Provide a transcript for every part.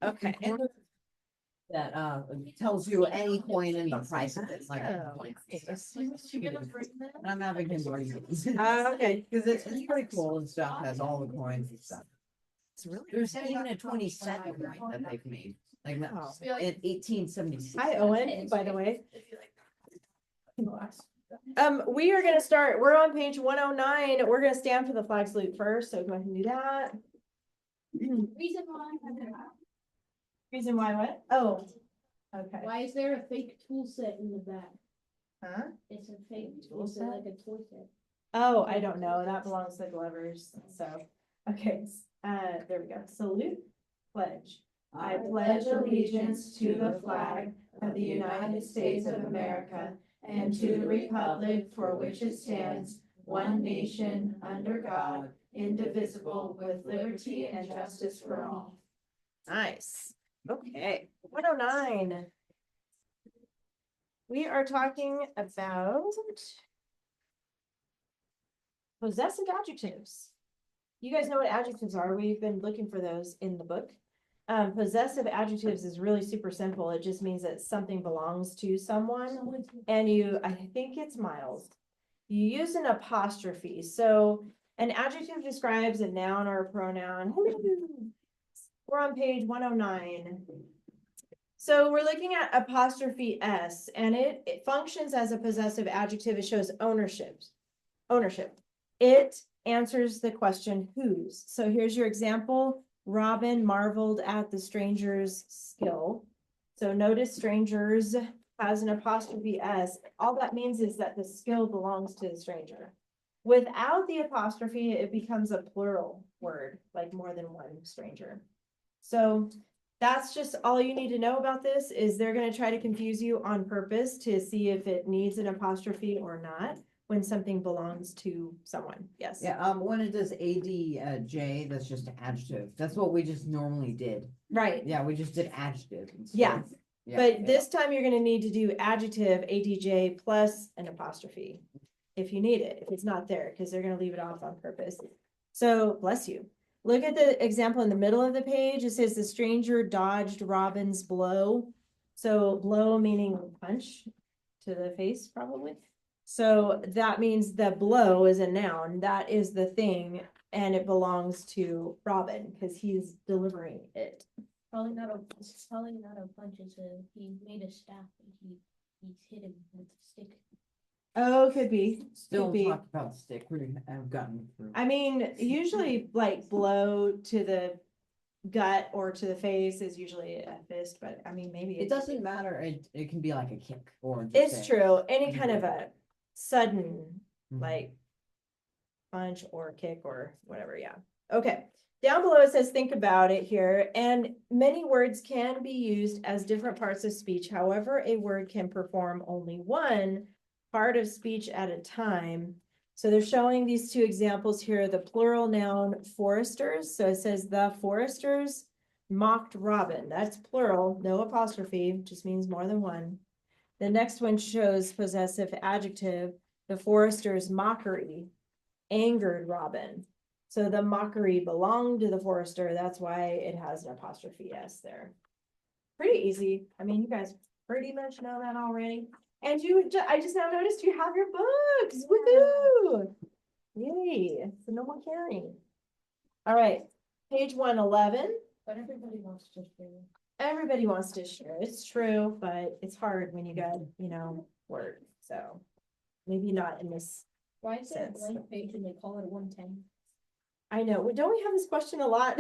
Okay. That tells you any coin and the price of it, like. Oh, I'm having him bring it. Okay. Cause it's pretty cool and stuff, has all the coins and stuff. It's really. There's even a 27 right that they've made, like Oh. in 1876. Hi, Owen, by the way. We are gonna start, we're on page 109. We're gonna stand for the flag salute first, so go ahead and do that. Reason why. Reason why what? Oh, okay. Why is there a fake tool set in the back? Huh? It's a fake Tool tool set, set? like a tool set. Oh, I don't know. That belongs to Glover's, so, okay, there we go. Salute, pledge. I pledge allegiance to the flag of the United States of America and to the republic for which it stands, one nation, under God, indivisible, with liberty and justice for all. Nice. Okay, 109. We are talking about possessive adjectives. You guys know what adjectives are. We've been looking for those in the book. Possessive adjectives is really super simple. It just means that something belongs to someone. And I think it's Miles. You use an apostrophe. So an adjective describes a noun or a pronoun. We're on page 109. So we're looking at apostrophe S, and it functions as a possessive adjective. It shows ownership. It answers the question whose. So here's your example. Robin marveled at the stranger's skill. So notice strangers has an apostrophe S. All that means is that the skill belongs to the stranger. Without the apostrophe, it becomes a plural word, like more than one stranger. So that's just all you need to know about this is they're going to try to confuse you on purpose to see if it needs an apostrophe or not when something belongs to someone. Yes. Yeah, when it does ADJ, that's just an adjective. That's what we just normally did. Right. Yeah, we just did adjective. Yeah. Yeah, But yeah. this time you're going to need to do adjective ADJ plus an apostrophe if you need it, if it's not there, because they're going to leave it off on purpose. So bless you. Look at the example in the middle of the page. It says the stranger dodged Robin's blow. So blow meaning punch to the face, probably. So that means the blow is a noun. That is the thing, and it belongs to Robin because he's delivering it. Probably not a punch, he made a staff and he's hit him with a stick. Oh, could be. Still Could be. talk about stick. I've gotten through. I mean, usually like blow to the gut or to the face is usually a fist, but I mean, maybe It doesn't matter. It can be like a kick or just It's true. Any kind of a sudden Mhm. like punch or kick or whatever. Yeah. Okay. Down below it says think about it here, and many words can be used as different parts of speech. However, a word can perform only one part of speech at a time. So they're showing these two examples here, the plural noun foresters. So it says the foresters mocked Robin. That's plural, no apostrophe, just means more than one. The next one shows possessive adjective, the forester's mockery angered Robin. So the mockery belonged to the forester. That's why it has an apostrophe S there. Pretty easy. I mean, you guys pretty much know that already. And I just now noticed you have your books. Woohoo! Yay. So no more carrying. All right. Page 111. But everybody wants to share. Everybody wants to share. It's true, but it's hard when you got, work. So maybe not in this. Why is there a Sense. blank page and they call it 110? I know. Well, don't we have this question a lot?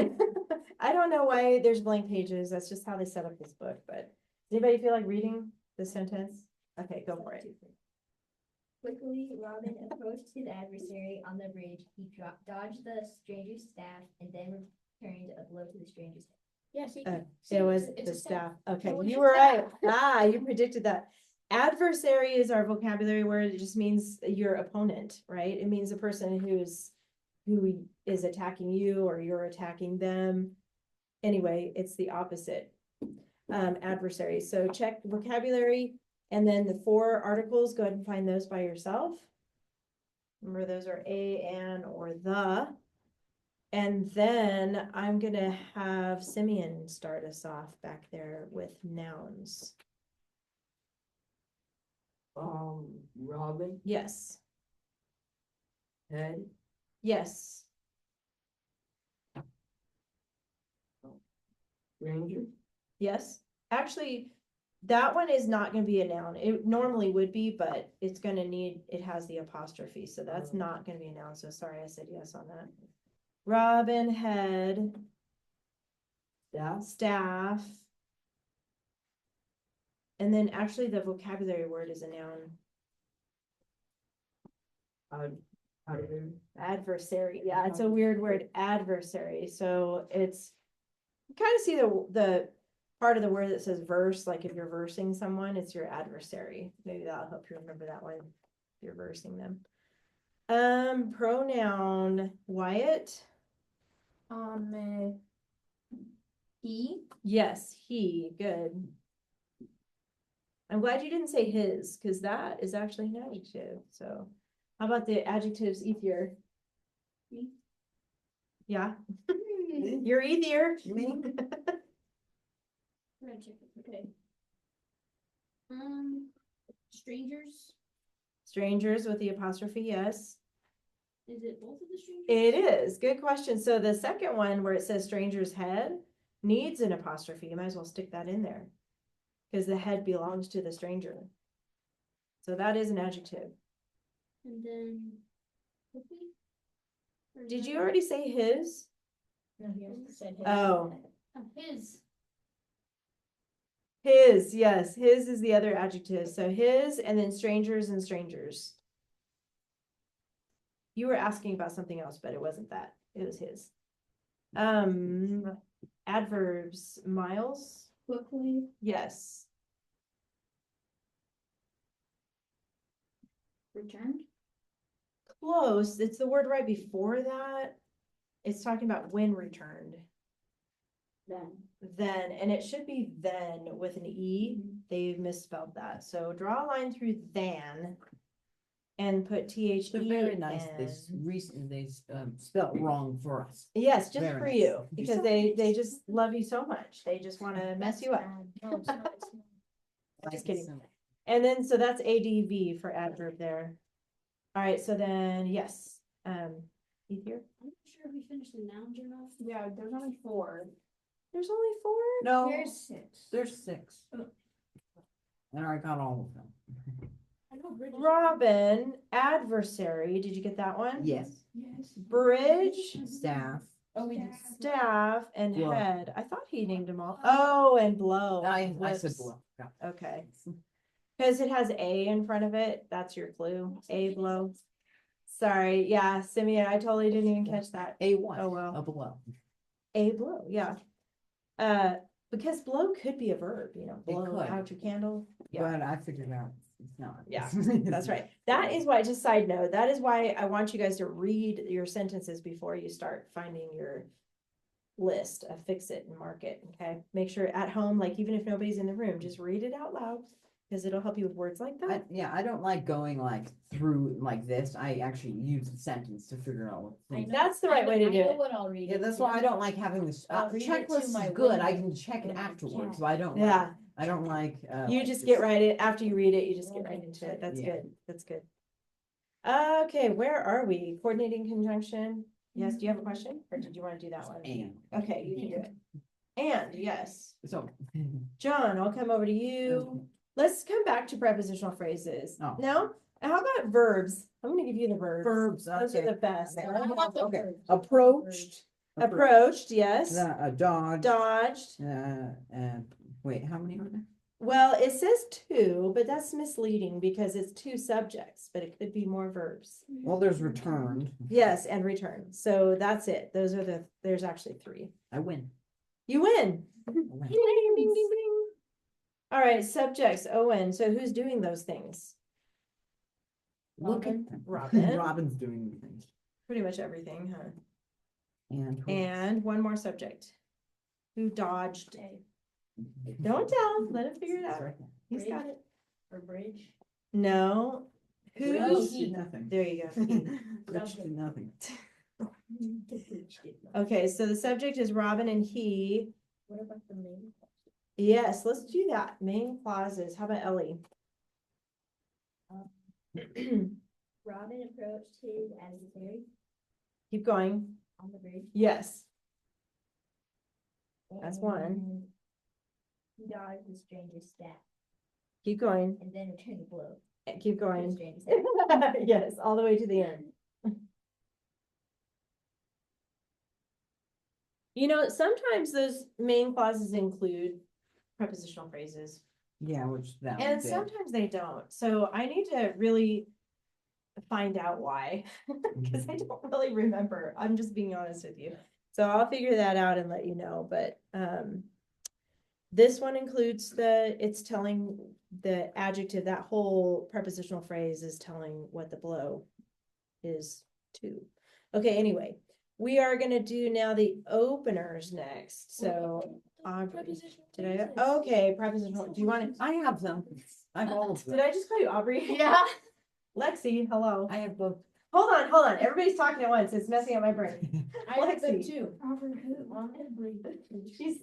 I don't know why there's blank pages. That's just how they set up this book. But does anybody feel like reading this sentence? Okay, go for it. Quickly, Robin approached his adversary on the bridge. He dodged the stranger's staff and then returned a blow to the stranger's head. Yeah, see, It was it's the a staff. Okay, It was you a were right. staff. You predicted that. Adversary is our vocabulary word. It just means your opponent, right? It means the person who is attacking you or you're attacking them. Anyway, it's the opposite. Adversary. So check vocabulary and then the 4 articles. Go ahead and find those by yourself. Remember, those are a, an, or the. And then I'm gonna have Simeon start us off back there with nouns. Robin, Yes, head, yes, ranger, yes. Actually, that one is not gonna be a noun. It normally would be, but it's gonna need, it has the apostrophe, so that's not gonna be a noun. So sorry, I said yes on that. Robin, head, staff, staff. And then actually the vocabulary word is a noun. auditor, Adversary, yeah, it's a weird word, adversary, so it's. You kind of see the part of the word that says verse, like if you're versing someone, it's your adversary. Maybe that'll help you remember that one, if you're versing them. Pronoun, Wyatt, He. yes, he, good. I'm glad you didn't say his, because that is actually an adjective, so. How about the adjectives, ethier? Me. Yeah, you're ethier. Okay. Strangers, Strangers with the apostrophe, yes. is it both of the strangers? It is, good question. So the second one where it says stranger's head needs an apostrophe. You might as well stick that in there. Because the head belongs to the stranger. So that is an adjective. And then. Cookie? Or Did is you that- already say his? No, he already said his. Oh, His. his, yes, his is the other adjective. So his and then strangers and strangers. You were asking about something else, but it wasn't that. It was his. Adverbs, Miles, Quickly. yes. Returned. Close, it's the word right before that. It's talking about when returned. Then, and it should be then with an E. They misspelled that. So draw a line through than and put THE. They're very nice, in. they spelled wrong for us. Yes, just Very for nice. you, because they just love you so much. They just want to mess you up. No, it's not. It's not. Just kidding. And then, so that's ADV for adverb there. All right, so then, yes, Ethier, I'm not sure if we finished the nouns or not. Yeah, there's only 4. there's only 4? No, There's 6. there's 6. Oh. And I got all of them. I know Bridget. Robin, adversary, did you get that one? Yes, Yes. Bridge, staff, Oh, we did. staff, and Blow. head. I thought he named them all. Oh, and blow. I said Whoops. blow. Yeah. Okay. Because it has A in front of it, that's your clue, A blow. Sorry, yeah, Simeon, I totally didn't even catch that. A1. Oh, well. A below. A blow, yeah. Because blow could be a verb, you know, It blow could. out your candle. Yeah, But I figured out it's not. Yeah, that's right. That is why, just side note, that is why I want you guys to read your sentences before you start finding your list, fix it and mark it, okay? Make sure at home, like even if nobody's in the room, just read it out loud, because it'll help you with words like that. Yeah, I don't like going like through like this. I actually use the sentence to figure out what I things. know- That's the right way to I do know it. what I'll read. Yeah, it that's to. why I don't like having this, I'll read it to checklist is my good, I window can check it when I afterwards, can. so I don't. Yeah, I don't like. you just get right in, after you read it, you just get Okay. right into it. That's Yeah. good, that's good. Okay, where are we? Coordinating conjunction? Yes, do you have a question, or did you want to do that one? And, Okay, you can do it. And, yes. so. John, I'll come over to you. Let's come back to prepositional phrases. Oh. No? How about verbs? I'm gonna give you the verbs. Verbs, Those are okay. the best. How about the Okay, verbs? approached. Approached, yes. Dodged. Dodged. Wait, how many are there? Well, it says 2, but that's misleading because it's 2 subjects, but it could be more verbs. Well, there's returned. Yes, and return. So that's it. Those are there's actually 3. I win. You win. I Ding, win. ding, ding, ding, ding. All right, subjects, Owen. So who's doing those things? Look at Robin. them. Robin. Robin's doing things. Pretty much everything, huh? And. who- And one more subject. Who dodged? Okay. Don't tell, let him figure it It's out. right there. He's got it. Or bridge. No. Bridge Who's, did nothing. there you go. Bridge did nothing. The bridge did not. Okay, so the subject is Robin and he. What about the main? Yes, let's do that. Main clauses. How about Ellie? Robin approached his adversary Keep going. on the bridge. Yes. That's one. and He dodged the stranger's staff Keep going. and then returned the blow Keep to the going. stranger's head. Yes, all the way to the end. You know, sometimes those main clauses include prepositional phrases, Yeah, which that and one did. sometimes they don't. So I need to really find out why, because I don't really remember. I'm just being honest with you. So I'll figure that out and let you know, but this one includes it's telling the adjective, that whole prepositional phrase is telling what the blow is to. Okay, anyway, we are gonna do now the openers next, so Aubrey, did I, okay, prepositional, do you want to, I have them. I have all of did them. I just call you Aubrey? Yeah. Lexi, hello. I have both. Hold on, everybody's talking at once, it's messing up my brain. Lexi. too. She's,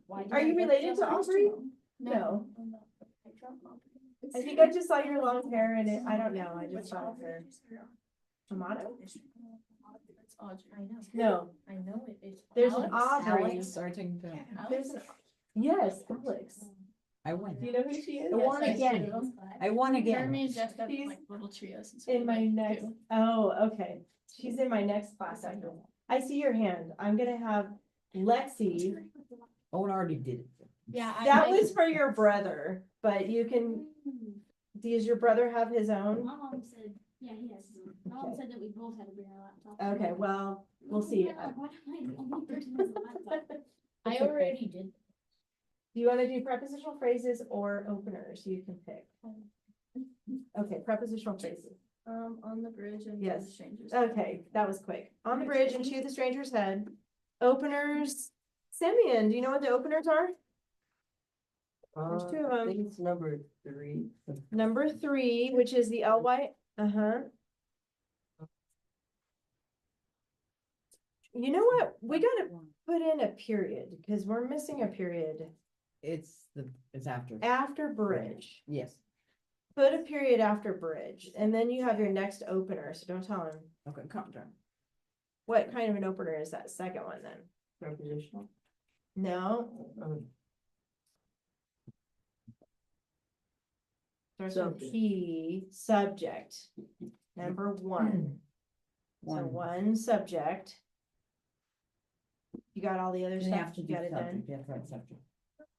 Why did are you I get related so to close Aubrey? him? No. I'm not. I dropped Aubrey. I think I just saw your long hair and I don't know, I just saw her. Amato? It's Audrey. I know. No, I know it is. there's an Alex. Aubrey. Alex starting to, There's an, yes, Alex. I won. Do you know who she is? I won Yes, I again. do. I won again. Jeremy's just got She's like little trios. and In stuff, my like, next, too. oh, okay. She's in my next class after. I see your hand. I'm gonna have Lexi. Owen already did it. Yeah. That was for your brother, but you can, does your brother have his own? Mom said, yeah, he has his own. Mom Okay. said that we both had to bring our laptops. Okay, well, we'll see. Yeah, why am I the only person who has a laptop? I It's okay. already did. Do you wanna do prepositional phrases or openers? You can pick. Okay, prepositional phrases. On the bridge and. Yes. the strangers. Okay, that was quick. On the bridge and to the stranger's head. Openers. Simeon, do you know what the openers are? There's two of I them. think it's number 3. Number 3, which is the ly. Uh-huh. You know what? We gotta put in a period because we're missing a period It's after. after bridge. Yes. Put a period after bridge and then you have your next opener. So don't tell him. Okay, calm down. What kind of an opener is that second one then? Prepositional. No, Um, starts with Subject. P, subject. Number 1. So One. one subject. You got all the other You stuff? have to You do got it done? subject. Yes, right, subject.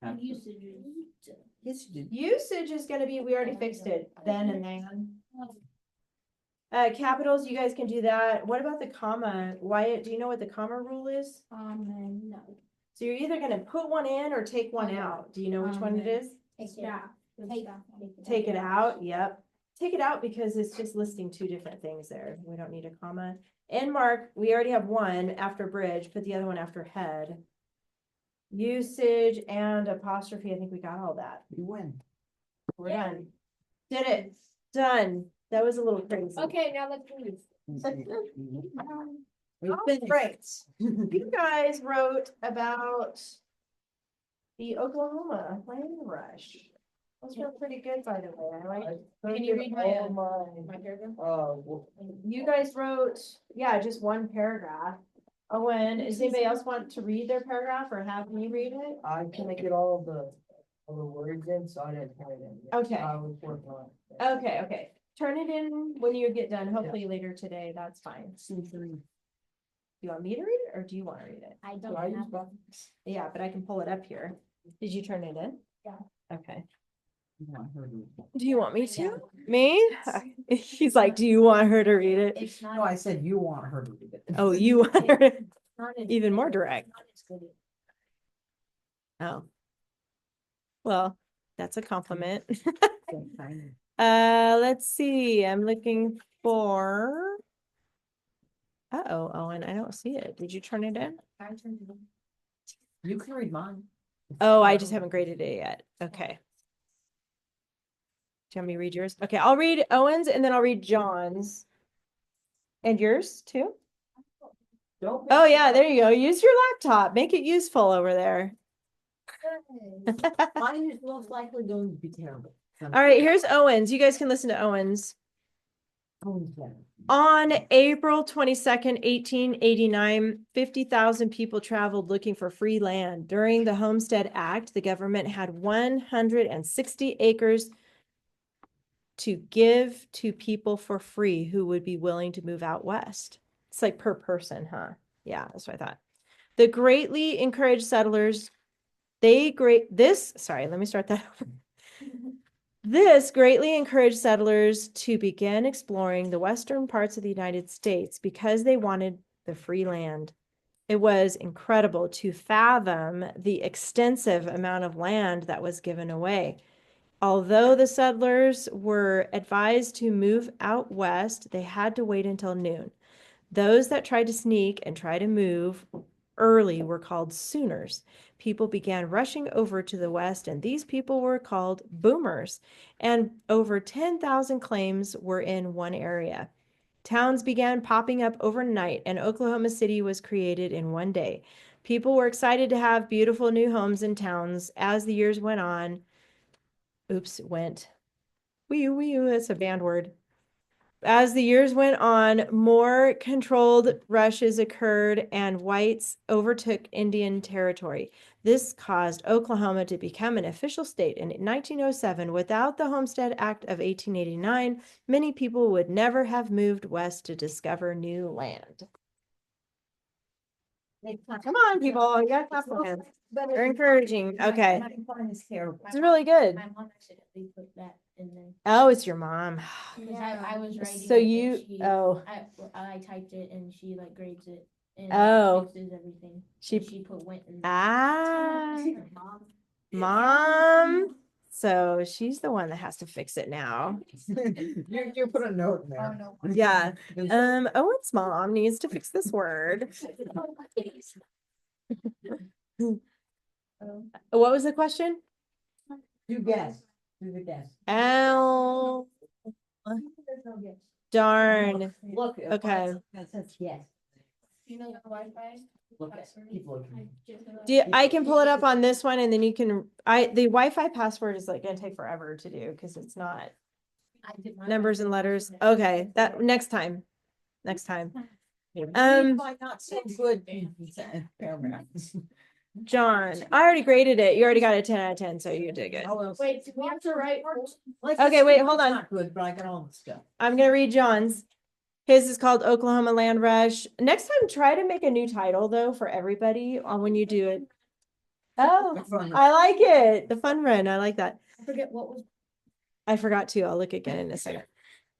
And usage is. Yes, you did. Usage is gonna be, we already fixed it, then and then. Capitals, you guys can do that. What about the comma? Wyatt, do you know what the comma rule is? No. So you're either gonna put one in or take one out. Do you know which one it is? Staff. Take it out, yep. Take it out because it's just listing 2 different things there. We don't need a comma. And mark, we already have one after bridge, put the other one after head. Usage and apostrophe, I think we got all that. You win. We're done. Did it, done. That was a little crazy. Okay, now let's leave. We All finished. right. You guys wrote about the Oklahoma land rush. Those were pretty good, by the way. I like. Can you read my, all My paragraph? well, You guys wrote, yeah, just one paragraph. Owen, does anybody else want to read their paragraph or have me read it? I couldn't get all the words in, so I didn't turn it in. yet. Okay. I was working on it. Okay. Turn it in when you get done, hopefully later today, that's fine. Do you want me to read it or do you want to read it? I So don't I use have. both. Yeah, but I can pull it up here. Did you turn it in? Yeah. Okay. You want her to- Do you want me to? Me? He's like, do you want her to read it? It's not. No, I said you want her to read it. Oh, you want her? to- not as- even more direct. not as good. Oh. Well, that's a compliment. Fine. Let's see, I'm looking for. Uh-oh, Owen, I don't see it. Did you turn it in? I turned it in. You can read mine. Oh, I just haven't graded it yet. Okay. Do you want me to read yours? Okay, I'll read Owen's and then I'll read John's. And yours too? Don't. Oh, yeah, there you go. Use your laptop. Make it useful over there. Mine is most likely going to be terrible. All right, here's Owens. You guys can listen to Owens. Owens better. On April 22nd, 1889, 50,000 people traveled looking for free land. During the Homestead Act, the government had 160 acres to give to people for free who would be willing to move out west. It's like per person, huh? Yeah, that's what I thought. The greatly encouraged settlers, sorry, let me start that over. This greatly encouraged settlers to begin exploring the western parts of the United States because they wanted the free land. It was incredible to fathom the extensive amount of land that was given away. Although the settlers were advised to move out west, they had to wait until noon. Those that tried to sneak and try to move early were called Sooners. People began rushing over to the west, and these people were called Boomers. And over 10,000 claims were in one area. Towns began popping up overnight, and Oklahoma City was created in one day. People were excited to have beautiful new homes and towns. As the years went on, that's a banned word. As the years went on, more controlled rushes occurred and whites overtook Indian territory. This caused Oklahoma to become an official state in 1907. Without the Homestead Act of 1889, many people would never have moved west to discover new land. Come on, people, you gotta clap for him. They're encouraging. Okay, Mine is terrible. it's really good. My mom accidentally put that in there. Oh, it's your mom. Because I was writing. So it and you, she- oh, I typed it and she like grades it. And Oh. fixes everything. She- And she put went in. ah, Mom. mom. So she's the one that has to fix it now. You put a note in there. no. Yeah. Owen's mom needs to fix this word. What was the question? You guess. Do the guess. Oh, darn. Look. Okay. That says yes. You know the Wi-Fi? Look at, keep looking. I can pull it up on this one and then you can, the Wi-Fi password is like gonna take forever to do because it's not numbers and letters. Okay, that next time. Next time. Might not so good. Paragraphs. John, I already graded it. You already got a 10 out of 10, so you did good. Wait, do we have to write? Okay, wait, hold on. Not good, but I got all the stuff. I'm gonna read John's. His is called Oklahoma Land Rush. Next time, try to make a new title though for everybody on when you do it. Oh, I like it. The fun run. I like that. I forget what was. I forgot to. I'll look again in a second.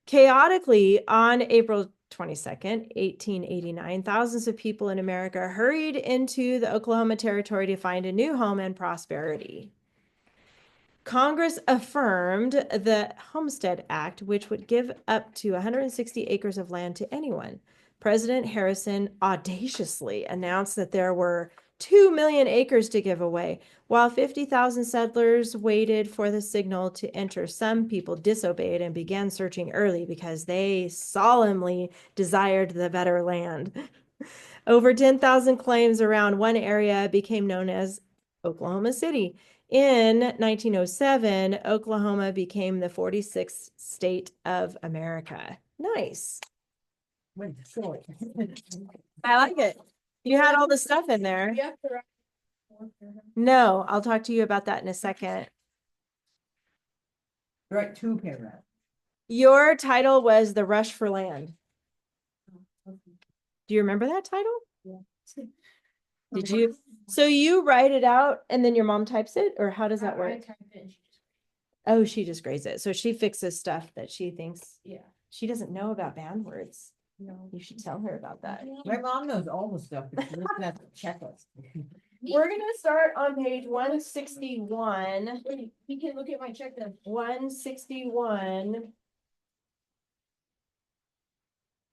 Chaotically, on April 22nd, 1889, thousands of people in America hurried into the Oklahoma Territory to find a new home and prosperity. Congress affirmed the Homestead Act, which would give up to 160 acres of land to anyone. President Harrison audaciously announced that there were 2 million acres to give away. While 50,000 settlers waited for the signal to enter, some people disobeyed and began searching early because they solemnly desired the better land. Over 10,000 claims around one area became known as Oklahoma City. In 1907, Oklahoma became the 46th state of America. Nice. I like it. You had all the stuff in there. We have to write. No, I'll talk to you about that in a second. Write 2 paragraphs. Your title was The Rush for Land. Do you remember that title? Yeah. Did you? So you write it out and then your mom types it, or how does that I work? typed it and she just- Oh, she just grades it. So she fixes stuff that she thinks Yeah, she doesn't know about banned words. no. You should tell her about that. My mom knows all the stuff, but she looks at the checklist. We're gonna start on page 161. Wait, we can look at my checklist. 161.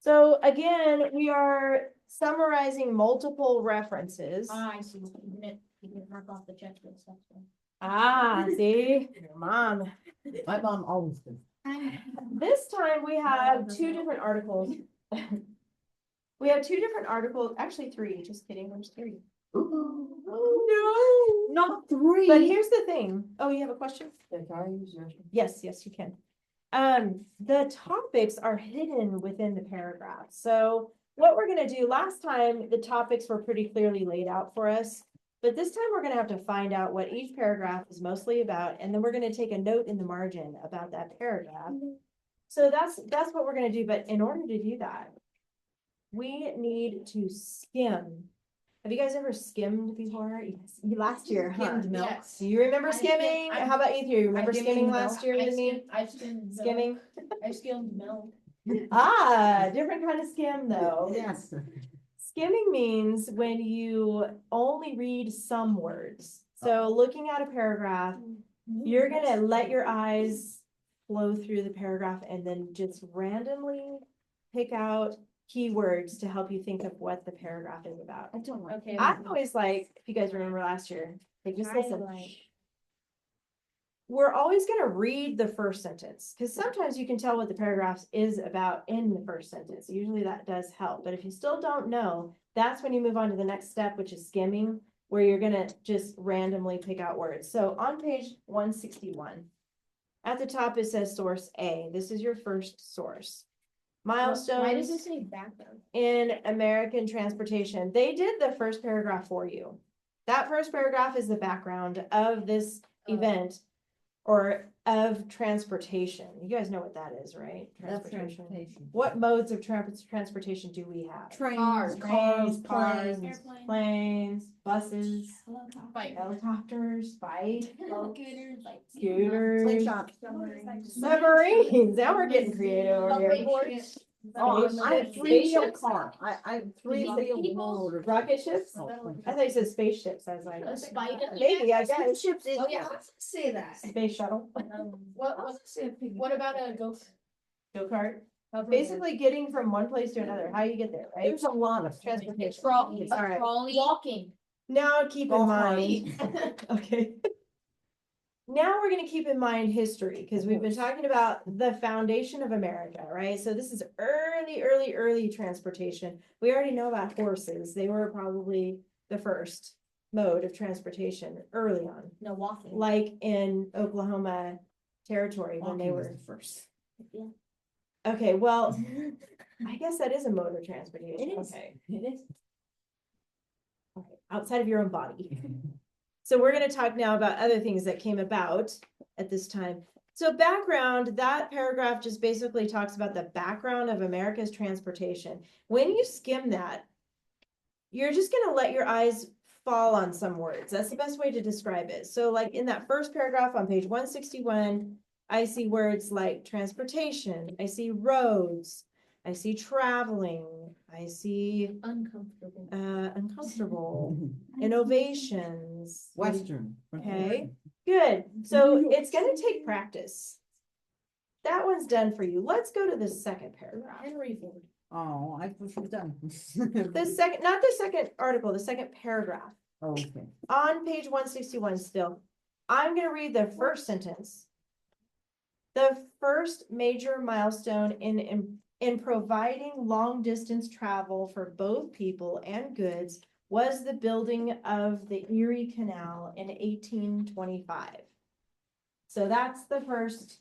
So again, we are summarizing multiple references. I see. You didn't mark off the checklist. That's why. Ah, see, your mom. My mom always does. This time we have 2 different articles. We have two different articles, actually three, just kidding, there's three. Oh, no, not three. But here's the thing. Oh, you have a question? Yeah, can I use yours? Yes, yes, you can. The topics are hidden within the paragraph. So what we're gonna do, last time, the topics were pretty clearly laid out for us. But this time we're gonna have to find out what each paragraph is mostly about, and then we're gonna take a note in the margin about that paragraph. So that's what we're gonna do, but in order to do that, we need to skim. Have you guys ever skimmed before? Yes, last year, huh? Skimmed milk. Yes. Do you remember I skim- skimming? I- How about you three? Remember skimmed skimming milk. last year with me? I skimmed milk. Skimming? I skimmed milk. Ah, different kind of skim though. Yes. Skimming means when you only read some words. So looking at a paragraph, you're gonna let your eyes flow through the paragraph and then just randomly pick out keywords to help you think of what the paragraph is about. I don't like. Okay. I'm always like, if you guys remember last year, like just Kind of listen. like- We're always gonna read the first sentence, because sometimes you can tell what the paragraph is about in the first sentence. Usually that does help, but if you still don't know, that's when you move on to the next step, which is skimming, where you're gonna just randomly pick out words. So on page 161, at the top it says source A. This is your first source. Why does Milestones it say background? in American transportation. They did the first paragraph for you. That first paragraph is the background of this event or of transportation. You guys know what that is, right? That's transportation. What modes of transportation do we have? Trains, Cars, cars, cars, planes. Airplane. planes, buses, Helicopter. Bike. helicopters, bikes, Scooters, like. scooters, Slingshot. submarines. Now we're getting creative over here. Spaceships. Oh, Spaceship. I have three wheel Spaceships. car. I have three Did you say wheel motor. Rocket ships? Oh, I thought you said spaceships. I was like, A spider. maybe, I guess. Ships is, Oh, yeah, yeah. say that. Space shuttle, What about a ghost? go-kart. Basically getting from one place to another. How you get there, right? There's a lot of Transportation. Trolley. All right. Walking. Now keep in Golf mind, okay. Now we're gonna keep in mind history, because we've been talking about the foundation of America, right? So this is early transportation. We already know about horses. They were probably the first mode of transportation early on, No, walking. like in Oklahoma Territory when they Walking was were. the first. Yeah. Okay, well, I guess that is a mode of transportation. It is. Okay. It is. Okay, outside of your own body. So we're gonna talk now about other things that came about at this time. So background, that paragraph just basically talks about the background of America's transportation. When you skim that, you're just gonna let your eyes fall on some words. That's the best way to describe it. So like in that first paragraph on page 161, I see words like transportation, I see roads, I see traveling, I see Uncomfortable. uncomfortable, innovations. Western. Okay, good. So it's gonna take practice. That one's done for you. Let's go to the second paragraph. Henry Ford. Oh, I was done. The second, not the second article, the second paragraph. Okay. On page 161 still. I'm gonna read the first sentence. The first major milestone in providing long distance travel for both people and goods was the building of the Erie Canal in 1825. So that's the first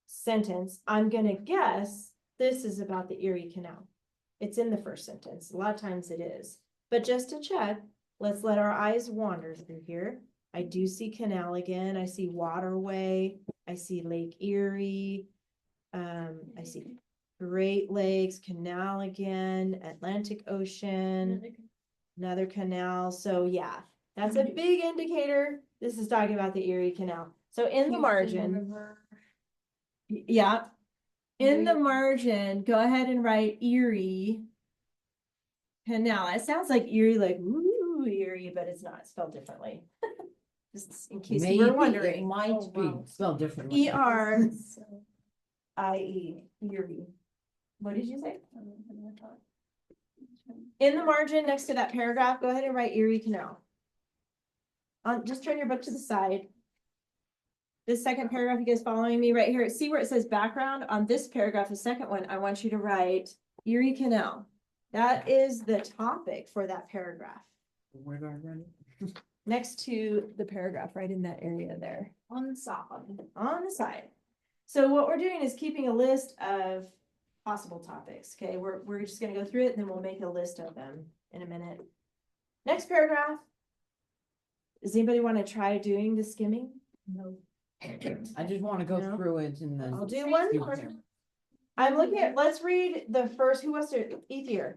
sentence. I'm gonna guess this is about the Erie Canal. It's in the first sentence. A lot of times it is. But just to check, let's let our eyes wander through here. I do see canal again. I see waterway. I see Lake Erie. I see Great Lakes, canal again, Atlantic Ocean, another canal. So yeah, that's a big indicator. This is talking about the Erie Canal. So in the margin, yeah, in the margin, go ahead and write Erie Canal. It sounds like Erie, like woo, Erie, but it's not. It's spelled differently. Just in case you Maybe were it wondering. might Oh, be wow. spelled differently. E-R-I-E, Erie. What did you say? In the margin next to that paragraph, go ahead and write Erie Canal. Just turn your book to the side. This second paragraph, you guys following me right here? See where it says background on this paragraph, the second one, I want you to write Erie Canal. That is the topic for that paragraph, Where do I run it? next to the paragraph, right in that area there. On the side. On the side. So what we're doing is keeping a list of possible topics, okay? We're just gonna go through it, and then we'll make a list of them in a minute. Next paragraph. Does anybody want to try doing the skimming? No. I just wanna go No. through it and then. I'll do one. Yeah. I'm looking at, let's read the first, who wants to, Ethier?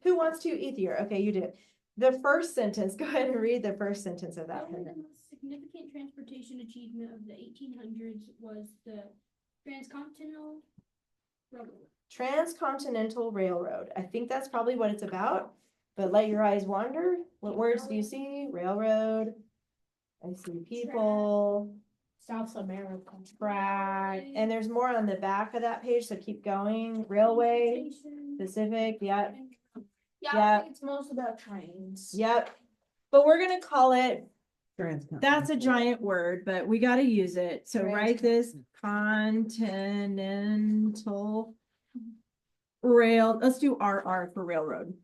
Who wants to, Ethier? Okay, you do it. The first sentence, go ahead and read the first sentence of that. Probably the paragraph. most significant transportation achievement of the 1800s was the transcontinental railroad. Transcontinental Railroad. I think that's probably what it's about, but let your eyes wander. What words do you see? Railroad. I see people, South America. track, and there's more on the back of that page, so keep going. Railway, Transportation, Pacific, yep, Yeah, Yeah. I think it's most about trains. yep. But we're gonna call it, Transcontinental. that's a giant word, but we gotta use it. So write this continental rail, let's do RR for railroad.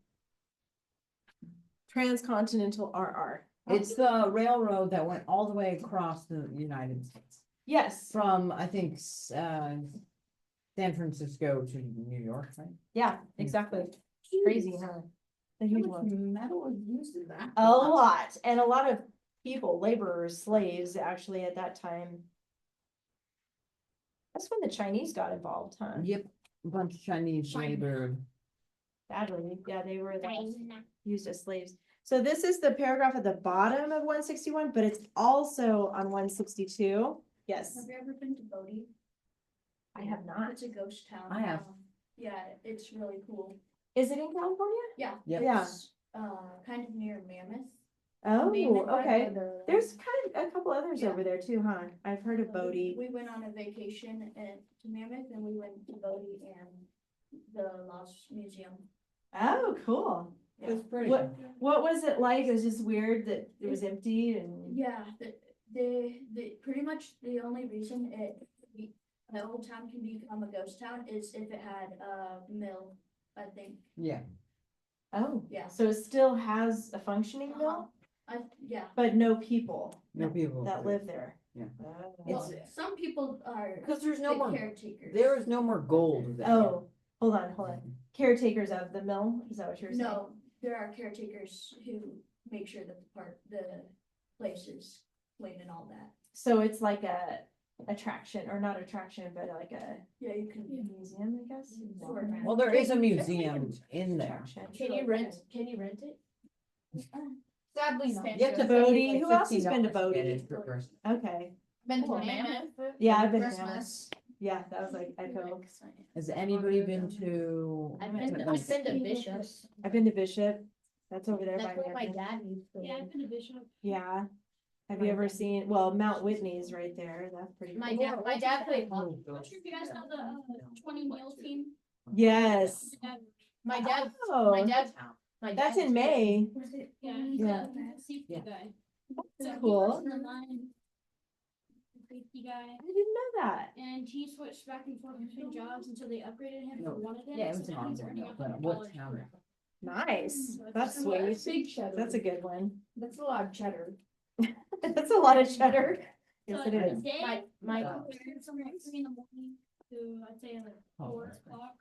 Transcontinental RR. It's the railroad that went all the way across the United States. Yes, From, I think, San Francisco to New York, right? yeah, exactly. Crazy, huh? The How huge much one. metal was used in that? A lot, and a lot of people, laborers, slaves, actually at that time. That's when the Chinese got involved, huh? Yep, a bunch of Chinese China. labor. Badly, yeah, they were used as slaves. So this is the paragraph at the bottom of 161, but it's also on 162. Yes, Have you ever been to Bodie? I have not. It's a ghost town. I have. Yeah, it's really cool. Is it in California? Yeah. Yep. Yeah. It's, kind of near Mammoth. Oh, Mammoth, okay. The- There's kind of a couple others Yeah. over there too, huh? I've heard of Bodie. We went on a vacation to Mammoth and we went to Bodie and the Lost Museum. Oh, cool. It's pretty. What was it like? It was just weird that it was empty and. Yeah, the pretty much the only reason the old town can become a ghost town is if it had a mill, I think. Yeah, Oh, Yeah. so it still has a functioning mill, Yeah. but no people no people. that live there. Yeah. Oh. Well, some people are Because there's no the more, caretakers. there is no more gold there. Oh, hold on. Caretakers of the mill, is that what you're saying? No, there are caretakers who make sure that the place is clean and all that. So it's like a attraction, or not attraction, but like a Yeah, you can. museum, I guess? Sort of. Well, there is a museum in there. Attraction. Can you rent it? Sadly not. You have to Bodie, pay who else has been to $15 get Bodie? it per person. Okay, Been to Cool. Mammoth. yeah, I've been to Christmas. yeah, that was like Echo. Has anybody been to? I've been to Bishop's. I've been to Bishop, that's over there by That's where my American. dad used to Yeah, live. I've been to Bishop. Yeah. Have you ever seen, well, Mount Whitney's right there, that's pretty My cool. dad played hockey. Not sure if you guys know the 20 meal team. Yes, My dad, oh, my dad. that's in May, Yeah, he's Yeah. a safety Yeah. guy. That's So he cool. was in the line, safety guy, I didn't know that. and he switched back and forth between jobs until they upgraded him No. for one of them. Yeah, it so was in now he's Ontario, earning but $100 what per town? hour. Nice, So that's it's sweet, Big cheddar. that's a good one. That's a lot of cheddar. That's a lot of cheddar. Yes, So it is. today, My- from like 3 in the morning to, I'd say like Oh, 4 that's nice. o'clock,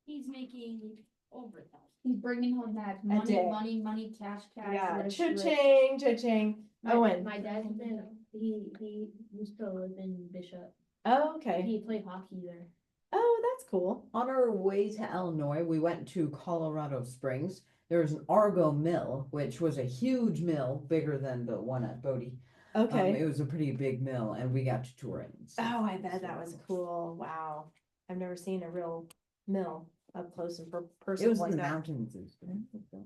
he's making over 1,000. He's bringing home back day. money, cash. Yeah, rich, cha-ching, cha-ching. Owen, My dad's been, he used to live in Bishop. oh, okay, He played hockey there. oh, that's cool. On our way to Illinois, we went to Colorado Springs. There was an Argo Mill, which was a huge mill, bigger than the one at Bodie. Okay, It was a pretty big mill and we got to tour it. and stuff. oh, I bet that was cool, wow. I've never seen a real mill up close and It personal was in like the that. mountains. and stuff.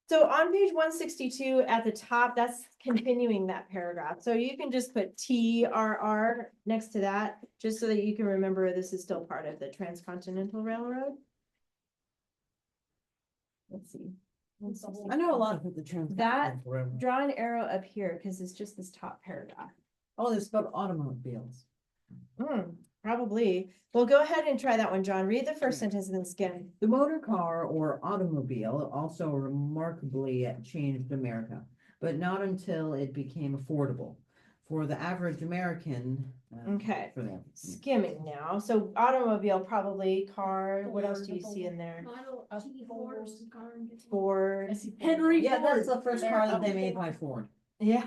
So on page 162 at the top, that's continuing that paragraph. So you can just put TRR next to that, just so that you can remember this is still part of the Transcontinental Railroad. Let's see. I know a lot about the Transcontinental Railroad. Draw an arrow up here because it's just this top paragraph. Oh, it's about automobiles. Hmm, Probably. Well, go ahead and try that one, John. Read the first sentence and then skim. The motor car or automobile also remarkably changed America, but not until it became affordable for the average American. Okay. For them. Skimming now. So automobile, probably car. What else do you see in there? Model T Ford's car. Ford. Henry Yeah, that's Ford. the first car that they made by Ford. Yeah.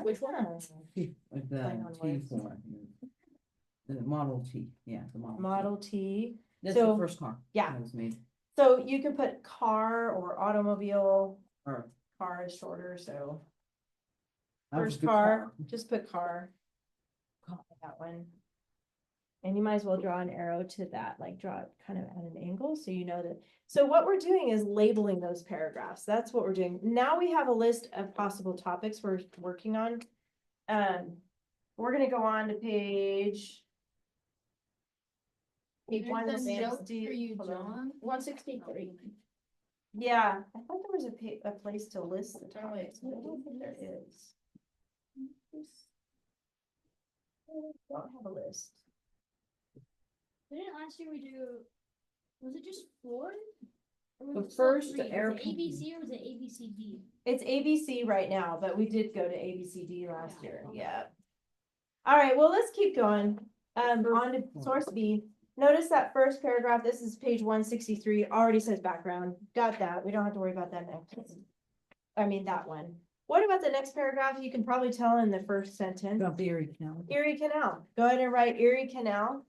Which one? Like Playing the on T words. Ford. The Model T, yeah, the Model. T. Model T. That's the so- first car. yeah. That was made. So you can put car or automobile. Or Car is shorter, so that was first the car, just put car. Copy that one. And you might as well draw an arrow to that, like draw it kind of at an angle, so you know that. So what we're doing is labeling those paragraphs. That's what we're doing. Now we have a list of possible topics we're working on. We're gonna go on to page. Page There's a note 160. for you, Hold on. John. 163. Yeah, I thought there was a place to list the Oh, wait. topics, but I don't think there is. Don't have a list. Didn't last year we do, was it just Ford? Or was The it all first three? Was air it ABC or was it ABCD? It's ABC right now, but we did go to ABCD last Yeah. year, yeah. All right, well, let's keep going. On to source B. Notice that first paragraph, this is page 163, already says background. Got that. We don't have to worry about that next. I mean, that one. What about the next paragraph? You can probably tell in the first sentence. About the Erie Canal. Erie Canal. Go ahead and write Erie Canal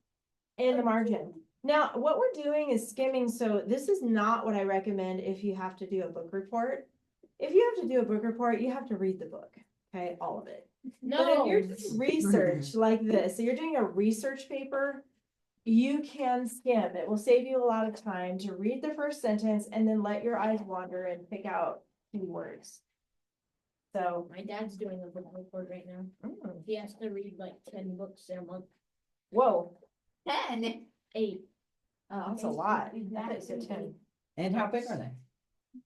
in the margin. Now, what we're doing is skimming, so this is not what I recommend if you have to do a book report. If you have to do a book report, you have to read the book, okay, all of it. But if you're doing research like this, so you're doing a research paper, you can skim. It will save you a lot of time to read the first sentence and then let your eyes wander and pick out keywords. So, My dad's doing a book report right now. mm, He has to read like 10 books a month. whoa, 10? 8. that's a lot. I thought you said 10. And how big are they?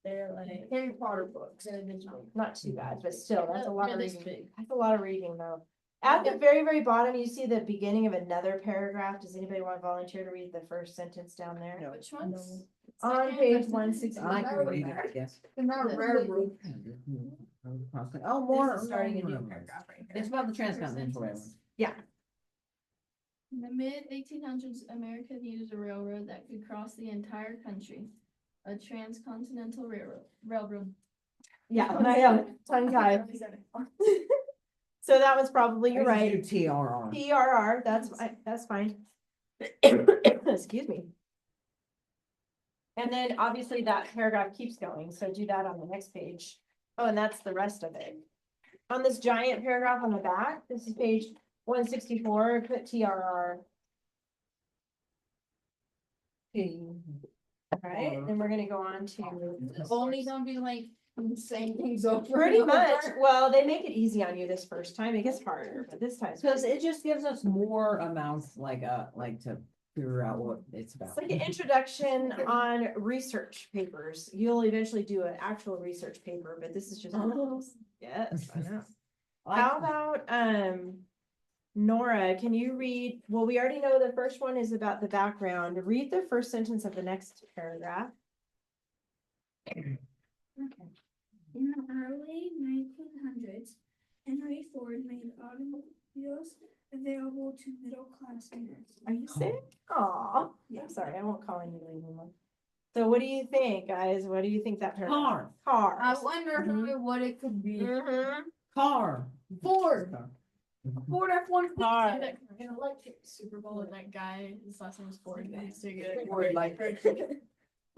They're like Harry Potter books. They're this big. Not too bad, but still, that's a lot of They're this reading. big. That's a lot of reading, though. At the very, very bottom, you see the beginning of another paragraph. Does anybody want to volunteer to read the first sentence down there? No. Which ones? On page 160. I can read it, I guess. Not railroad. Oh, more. This is starting a new railroads. paragraph right here. It's about the transcontinental railroad. In the mid-1800s, America needed a railroad that could cross the entire country. A transcontinental railroad. Yeah, I am tongue tied. So that was probably, you're I right. just do TRR. PRR, that's fine. Excuse me. And then obviously that paragraph keeps going, so do that on the next page. Oh, and that's the rest of it. On this giant paragraph on the back, this is page 164, put TRR. Alright, then we're gonna go on to. Only gonna be like saying things over. Pretty and over. much, well, they make it easy on you this first time, it gets harder, but this time. Because it just gives us more amounts, like to figure out what it's about. It's like an introduction on research papers. You'll eventually do an actual research paper, but this is just. Yes, I know. How about, Nora, can you read, well, we already know the first one is about the background. Read the first sentence of the next paragraph. Okay. In the early 1900s, Henry Ford made automobiles available to middle-class owners. Are you sick? Aw, I'm sorry, I won't call you anymore. So what do you think, guys? What do you think that paragraph? Car, I Cars. wonder what it could be. Mhm. car. Ford. Ford F-150. Car. In electric Super Bowl and that guy, his last name was Ford. He's so good. Ford, like-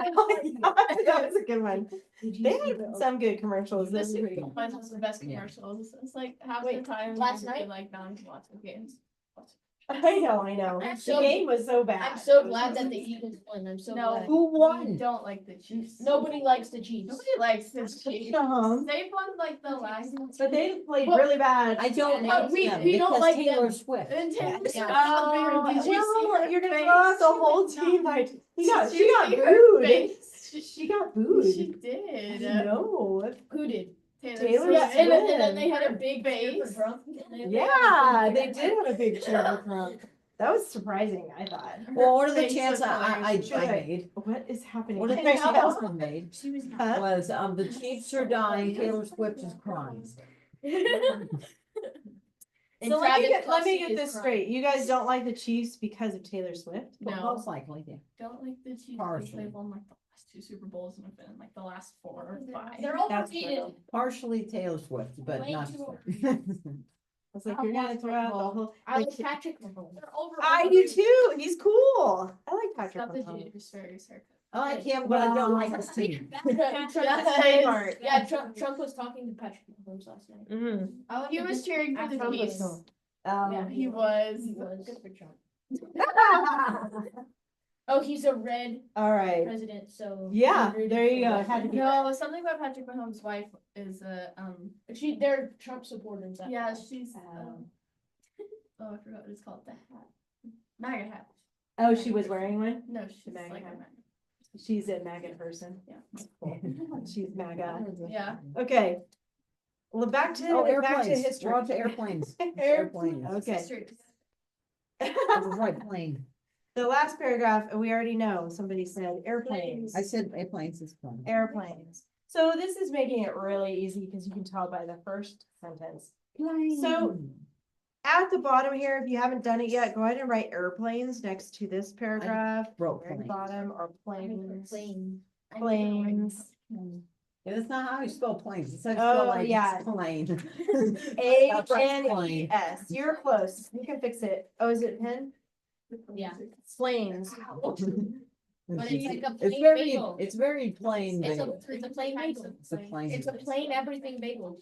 Oh my God, that was a good one. They had some good commercials. The This is Super pretty Bowl good. was the best Yeah. commercials. It's like half Wait, the time. last I night? like non watching games. I know. I'm The so- game was so bad. I'm so glad that the Eagles won. I'm so No. glad. Who We won? don't like the Chiefs. Nobody likes the Chiefs. Nobody likes the Chiefs. Uh-huh. They won like the last. But they played Well, really bad. I don't Yeah, like we- them we don't because like Taylor them. Swift. And Taylor Swift. Oh, Did you see well, her you're gonna face? throw out the whole team. Like, Did she you got see her booed. face? She got She booed. did. No. Who did? Taylor Yeah, and then Swift. they had a big cheer for face. Trump. Yeah, they did have a big cheer for Trump. That was surprising, I thought. Well, what are the Face chances was I hilarious. made? What is happening? What are the right now? chances I made She was Huh? was, the Chiefs are dying, Taylor Swift is crying. And So let me Travis let me Kelce get is this crying. straight. You guys don't like the Chiefs because of Taylor Swift? Well, No. most likely, yeah. Don't like the Chiefs. Partially. They've won like the last 2 Super Bowls and have been in like the last 4 or 5. They're That's overrated. true. Partially Taylor Swift, but Way not. too I was like, I you're gonna want throw out the Mahomes. whole. I like, like Patrick Mahomes. They're I do too. He's cool. I like Patrick Not the Mahomes. Chiefs, very sarcastic. I like him, but I don't Well, like his team. Smart. Yeah, Trump was talking to Patrick Mahomes last night. Mhm. He was cheering for the Trump was Chiefs. cool. Yeah, he was. He was. Good for Trump. Oh, he's a red All right. president, so. Yeah, he rooted there you for go. red. Had to be. No, something about Patrick Mahomes' wife is They're Trump supporters. that's yeah, why. she's oh, I forgot what it's called, the hat. MAGA hat. Oh, she was wearing one? No, she's MAGA like a hat. MAGA. She's a MAGA person. Yeah. She's MAGA. Yeah. Okay. Well, back to Oh, back to airplanes, history. we're on to airplanes. Airplanes. Airplanes. Okay. Sisters. I was right, plane. The last paragraph, we already know, somebody said airplanes. I said airplanes is plane. Airplanes. So this is making it really easy because you can tell by the first sentence. So at the bottom here, if you haven't done it yet, go ahead and write airplanes next to this paragraph. Broke Very plane. bottom or planes. Plane. Planes. Yeah, that's not how you spell planes. It's how you Oh, spell like yeah. plane. A-N-E-S. You're close. You can fix it. Oh, is it pen? Yeah. Planes. But it's like a It's plain very, bagel. it's very plain. It's bagel. it's a plain bagel. It's a plain. It's a plain everything bagel.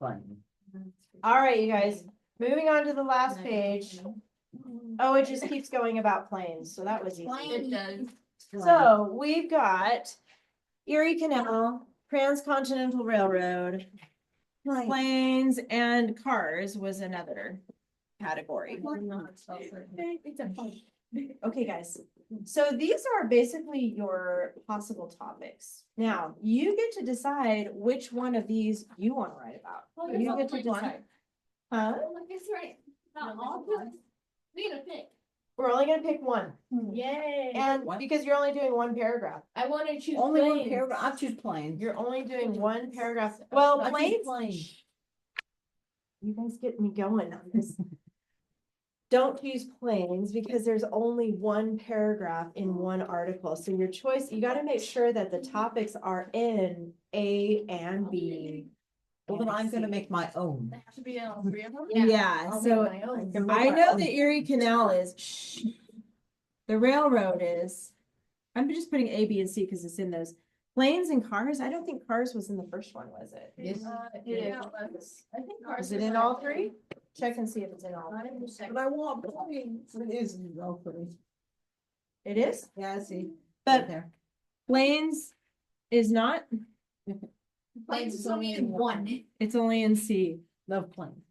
Plain. All right, you guys, moving on to the last page. Oh, it just keeps going about planes, so that was easy. It does. So we've got Erie Canal, Transcontinental Railroad, planes and cars was another category. Okay, guys, so these are basically your possible topics. Now, you get to decide which one of these you want to write about. You get to decide. Huh? That's right. Not all. We gotta pick. We're only gonna pick one, Yay. and What? because you're only doing one paragraph, I wanna choose Only one planes. paragraph. I choose planes. you're only doing one paragraph. Well, I choose planes, planes. you guys get me going on this. Don't choose planes because there's only one paragraph in one article. So your choice, you gotta make sure that the topics are in A and B. Well, then and I'm gonna C. make my own. They have to be in all 3 of them. Yeah, I'll so make my own. can make I my know own. the Erie Canal is, the railroad is. I'm just putting A, B, and C because it's in those. Planes and cars, I don't think cars was in the first one, was it? Yes. Yeah, I think cars Is it was in like- all three? Check and see if it's in all. Not in the second. But I want planes. It is all pretty. It is, Yeah, I see. but There. planes is not, Planes is only in one. it's only in C. Love planes.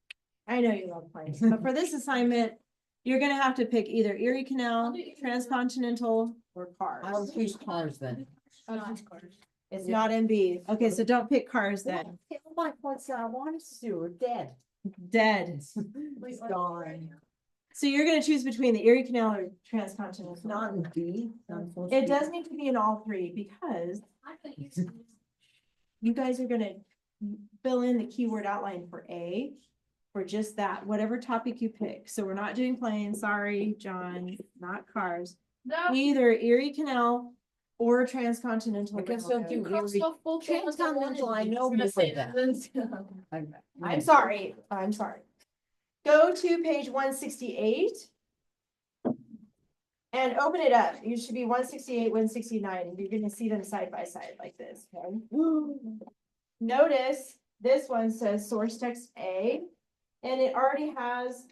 I know you love planes, but for this assignment, you're gonna have to pick either Erie Canal, Transcontinental, or I will cars. choose cars then. Not cars. It's not in B. Okay, so don't pick cars then. All my points that I wanted to do are dead. Dead. It's gone. So you're gonna choose between the Erie Canal or Transcontinental. It's not in B. I'm supposed to It be- does need to be in all three because I thought you said- you guys are gonna fill in the keyword outline for A. For just that, whatever topic you pick. So we're not doing planes, sorry, John, not cars. No. Either Erie Canal or Transcontinental. I guess I'll Railroad. do Crossed Erie. off both ones I wanted Transcontinental, I to. know Gonna you say said that. that. I'm sorry, I'm sorry. Go to page 168. And open it up. You should be 168, 169, and you're gonna see them side by side like this, okay? Notice this one says source text A, and it already has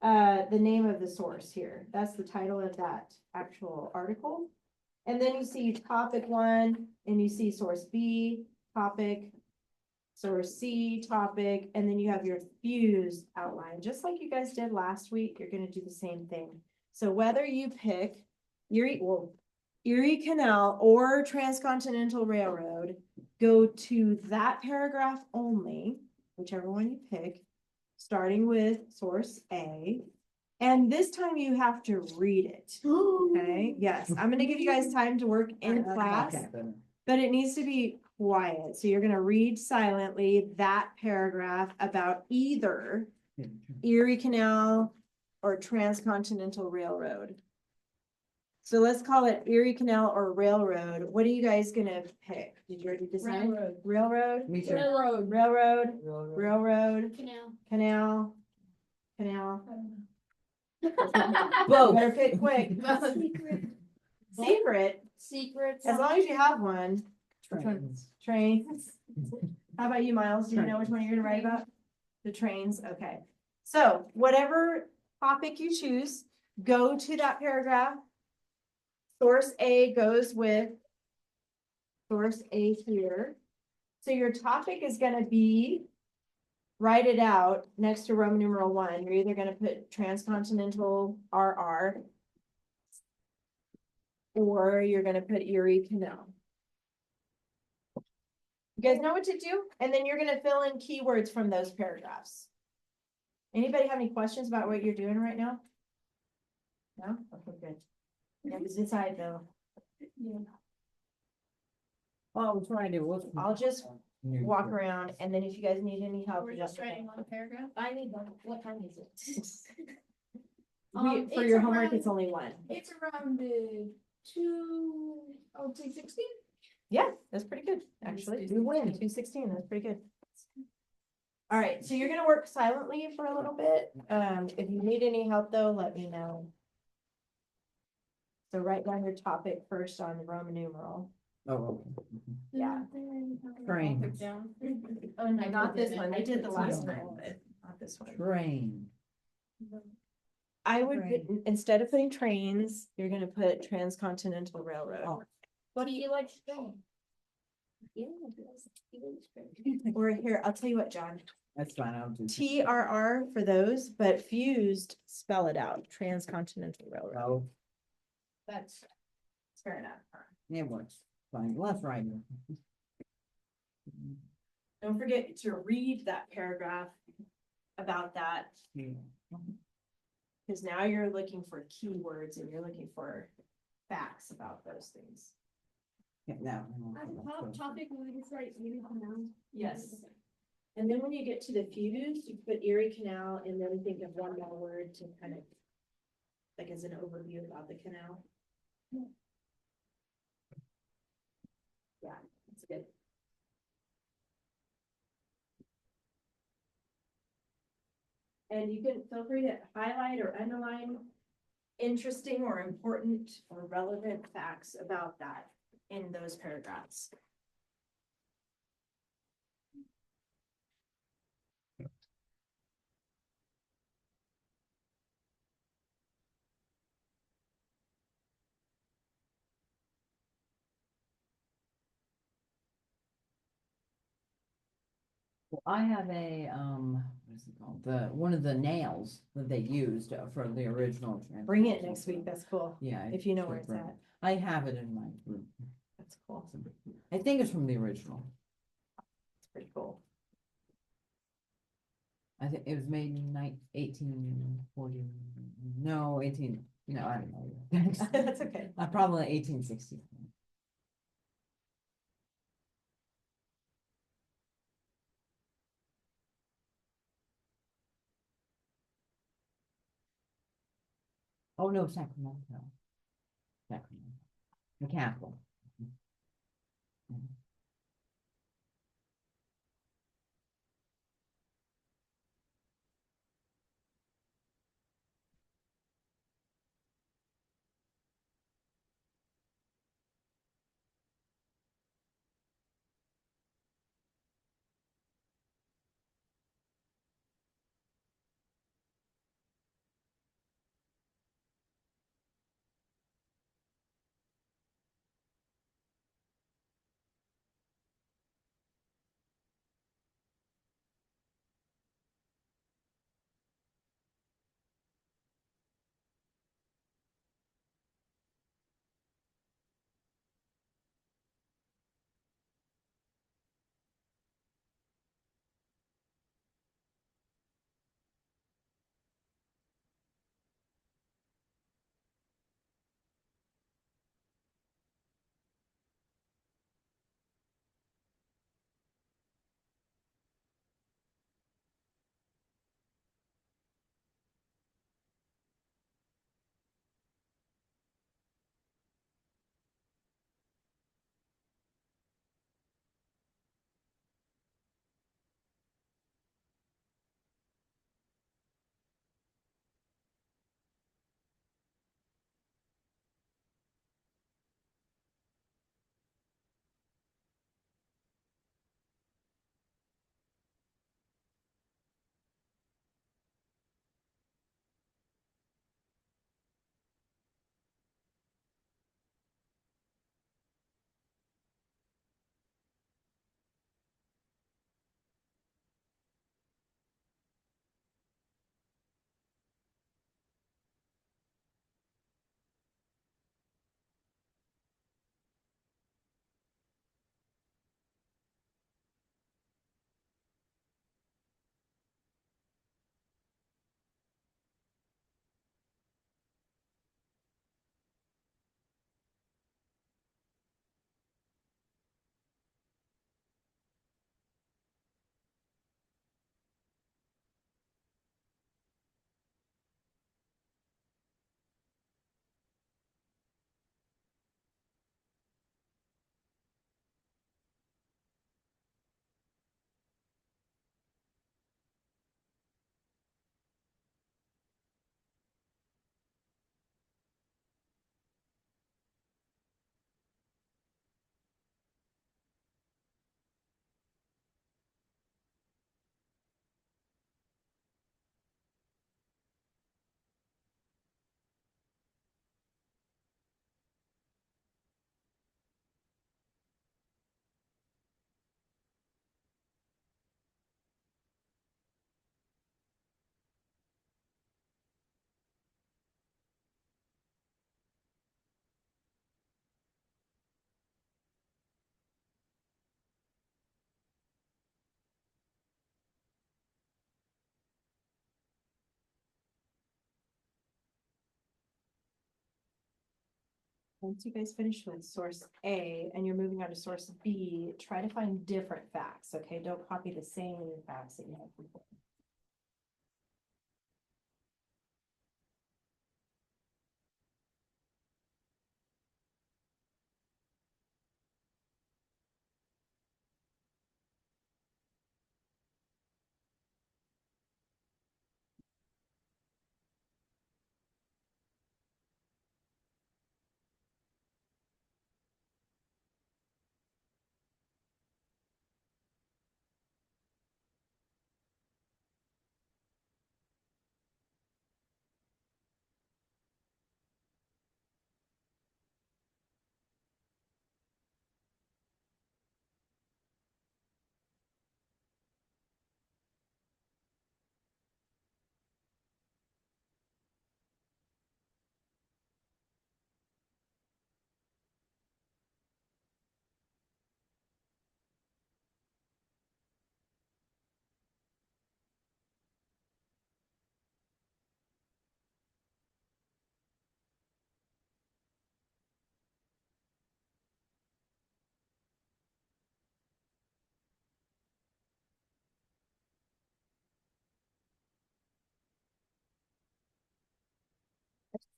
the name of the source here. That's the title of that actual article. And then you see topic 1, and you see source B, topic, source C, topic, and then you have your fused outline, just like you guys did last week. You're gonna do the same thing. So whether you pick Erie Canal or Transcontinental Railroad, go to that paragraph only, whichever one you pick, starting with source A. And this time you have to read it, okay? Yes, I'm gonna give you guys time to work in class, Okay. but it needs to be quiet. So you're gonna read silently that paragraph about either Erie Canal or Transcontinental Railroad. So let's call it Erie Canal or Railroad. What are you guys gonna pick? Did you already decide? Railroad. Railroad, Me too. Railroad. railroad, Railroad. railroad, Canal. canal, canal. Both. Better pick quick. Secret, Secrets. as long as you have one. Trains. Trains. How about you, Miles? Do you know which one you're gonna write about? The trains, okay. So whatever topic you choose, go to that paragraph. Source A goes with source A here. So your topic is gonna be, write it out next to Roman numeral 1. You're either gonna put transcontinental RR or you're gonna put Erie Canal. You guys know what to do? And then you're gonna fill in keywords from those paragraphs. Anybody have any questions about what you're doing right now? No? Okay, good. You have to decide though. Oh, we're trying to, I'll just walk around and then if you guys need any help. We're you just let me writing know. one paragraph. I need one. What time is it? For It's your homework, around- it's only one. It's around I would say 16. Yeah, that's pretty good, actually. You win. 216, that's pretty good. All right, so you're gonna work silently for a little bit. If you need any help though, let me know. So write down your topic first on the Roman numeral. Oh, Yeah. Trains. Oh, no, not this one. I did the last two. one, but not this one. train. I would, Train. instead of putting trains, you're gonna put transcontinental railroad. Oh. What do you like to do? Or here, I'll tell you what, John, That's fine, I'll do. TRR for those, but fused, spell it out, transcontinental railroad. Oh, That's fair enough. it works, fine, left, right. Don't forget to read that paragraph about that, because now you're looking for keywords and you're looking for facts about those things. Yeah, now. At the top topic, we would just write Erie Canal. Yes. And then when you get to the fused, you put Erie Canal and then think of one more word to kind of, like as an overview about the canal. Yeah, that's good. And you can feel free to highlight or underline interesting or important or relevant facts about that in those paragraphs. Well, I have a, what is it called? One of the nails that they used for the original. Bring it next week, that's cool, Yeah. if you know where should it's bring at. it. I have it in my group. That's cool, I think it's from the original. it's pretty cool. I think it was made in 1840, no, 18, no, I don't know. That's okay. Probably 1860. Oh, no, Sacramento. Sacramento. The capital. Mhm. once you guys finish with source A and you're moving on to source B, try to find different facts, okay? Don't copy the same facts that you have before.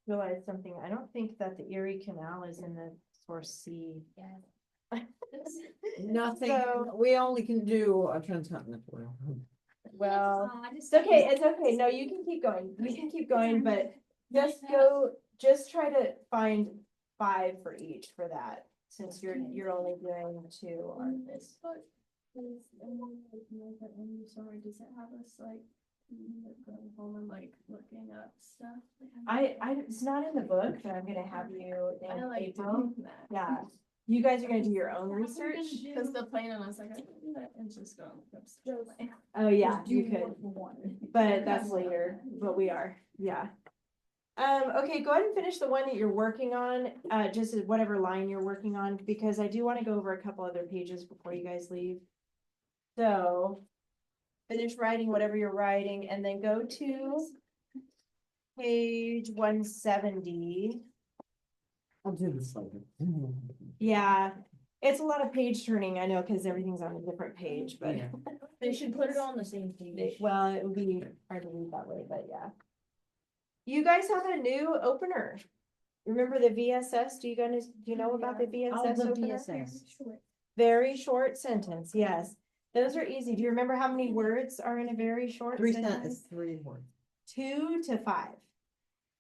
Realize something, I don't think that the Erie Canal is in the source C. Nothing, So- we only can do a transcontinental railroad. Well, Aw, it's okay, it's okay, no, you can keep going, we can keep going, but just try to find 5 for each for that, since you're only doing 2 on this. But is, sorry, does it have us like, going home and like looking up stuff? It's not in the book, but I'm gonna have you I in like April. doing that. Yeah, you guys are gonna do your own research. Cause the plan and I was like, I can do that and just go and look up stuff. Oh, yeah, you could, but that's later, but we are, yeah. Okay, go ahead and finish the one that you're working on, just as whatever line you're working on, because I do wanna go over a couple other pages before you guys leave. So, finish writing whatever you're writing, and then go to page 170. I'll do this later. Yeah, it's a lot of page turning, I know, because everything's on a different page, but. Yeah. They should put it on the same page. Well, it would be hard to read that way, but yeah. You guys have a new opener. Remember the VSS? Do you know about the Oh, VSS the opener? VSS. Very short sentence, yes. Those are easy. Do you remember how many words are in a very short 3 sentence? sentences, 3 words. 2 to 5.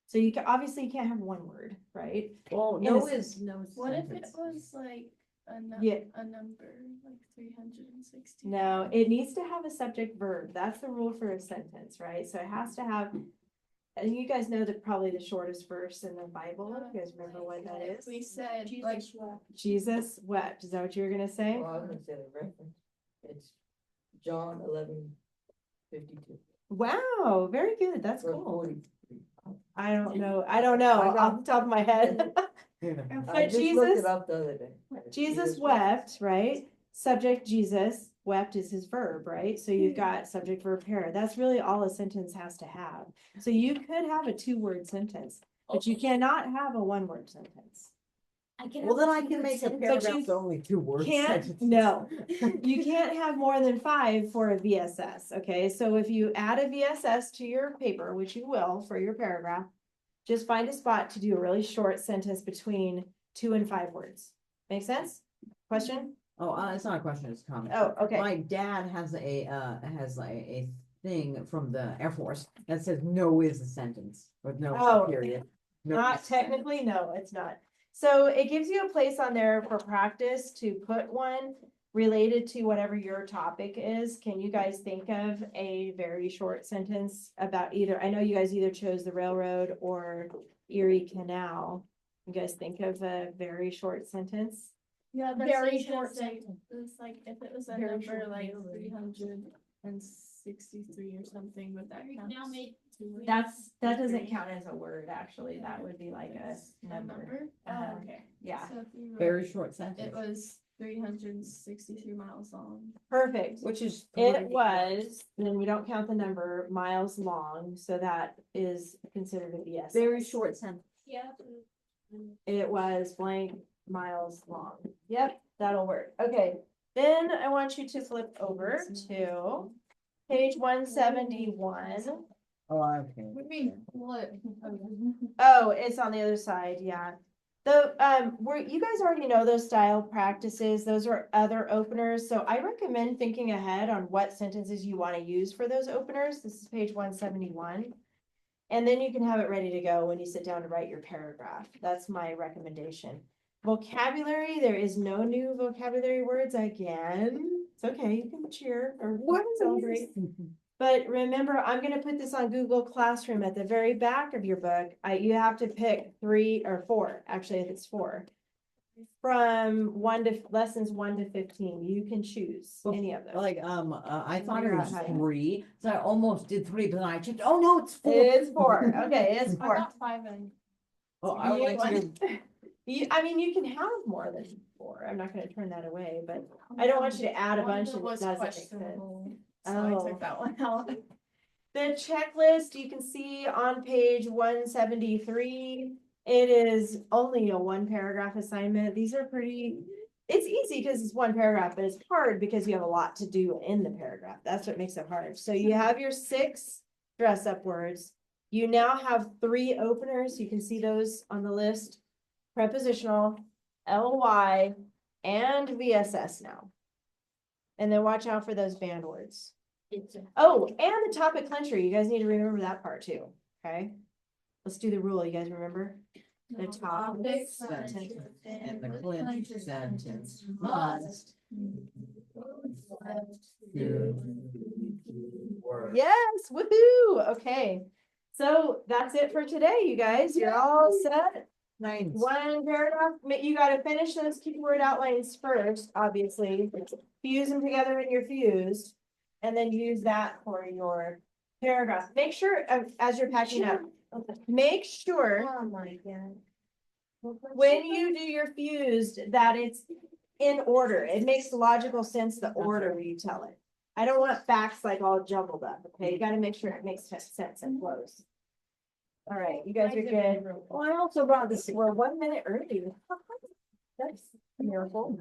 So you can, obviously you can't have one word, right? Well, no no. What if it was like Yeah. a number, like 360? No, it needs to have a subject verb. That's the rule for a sentence, right? So it has to have, and you guys know that probably the shortest verse in the Bible. You guys remember what that is? We said like, Jesus wept. Is that what you were gonna say? Well, I was gonna say the reference. It's John 11:52. Wow, very good. That's or cool. 43. I don't know I got- off the top of my head. I But just looked Jesus- it up the other day. Jesus wept, right? Subject Jesus, wept is his verb, right? So you've got subject verb pair. That's really all a sentence has to have. So you could have a 2-word sentence, but you cannot have a 1-word sentence. Well, then I can make a paragraph you with only 2 words. Can't, no, you can't have more than 5 for a VSS, okay? So if you add a VSS to your paper, which you will for your paragraph, just find a spot to do a really short sentence between 2 and 5 words. Make sense? Question? Oh, it's not a question, it's a comment. Oh, okay. My dad has a thing from the Air Force that says no is a sentence, with no Oh. period. No Not is- technically, no, it's not. So it gives you a place on there for practice to put one related to whatever your topic is. Can you guys think of a very short sentence about either, I know you guys either chose the railroad or Erie Canal. You guys think of a very short sentence? yeah, that's Very what I was gonna short say. sentence. It's like, if it was a Very number short like railroad. 363 or something, would that count? Now made That doesn't count as a word, actually. That would be like a A number. Oh, Uh-huh. okay. Yeah, So if you wrote- Very short sentence. It was 363 miles long. perfect. Which is. It 3 was, then we don't count the number, miles long, so that is considered a VS. Very short sentence. Yeah. It was blank miles long. Yep, that'll work. Okay, then I want you to flip over to page 171. Oh, okay. What do you mean, what? Oh, it's on the other side, yeah. You guys already know those style practices, those are other openers, so I recommend thinking ahead on what sentences you want to use for those openers. This is page 171. And then you can have it ready to go when you sit down to write your paragraph. That's my recommendation. Vocabulary, there is no new vocabulary words again. It's okay, you can cheer or celebrate. But remember, I'm gonna put this on Google Classroom at the very back of your book. You have to pick 3 or 4, actually, if it's 4. From lessons 1 to 15, you can choose any of them. Like, I thought it Figure out was how to- 3, so I almost did 3, but then I checked, oh no, it's 4. It's 4, okay, it's I 4. got 5 and. Oh, I would like to do. I mean, you can have more than 4. I'm not gonna turn that away, but I don't want you to add a One of bunch them and it was doesn't make sense. questionable, So I Oh. took that one out. The checklist you can see on page 173. It is only a 1-paragraph assignment. These are it's easy because it's 1 paragraph, but it's hard because you have a lot to do in the paragraph. That's what makes it hard. So you have your 6 dress up words. You now have 3 openers. You can see those on the list. Prepositional, LY, and VSS now. And then watch out for those band words. Oh, and the topic country. You guys need to remember that part too, okay? Let's do the rule. You guys remember? The topic Sentence and the clinch sentence must. Yes, woohoo, okay. So that's it for today, you guys. You're all set. 9. 1 paragraph, you gotta finish those keyword outlines first, obviously. Fuse them together in your fused, and then use that for your paragraph. Make sure, as you're packing up, make sure Oh my god. when you do your fused, that it's in order. It makes logical sense the order you tell it. I don't want facts like all jumbled up, okay? You gotta make sure it makes sense and flows. All right, you guys are good. Well, I also brought this, we're 1 minute early. That's a miracle.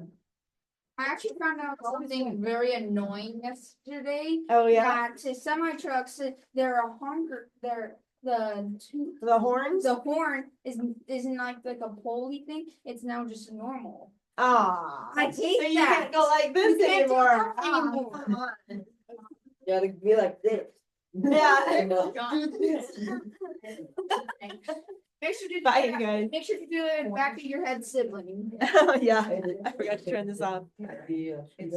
I actually found out something very annoying yesterday. Oh, yeah, That to semi trucks, they're a honker, the horns? the horn isn't like a pulley thing. It's now just normal. Ah. I hate So you that. can't go like this You can't do anymore. that anymore. Ah, come on. You gotta be like this. Yeah. You know? Make sure to Bye, you guys. Make sure to do it in the back of your head, sibling. Yeah, I forgot to turn this off. Yeah. It's,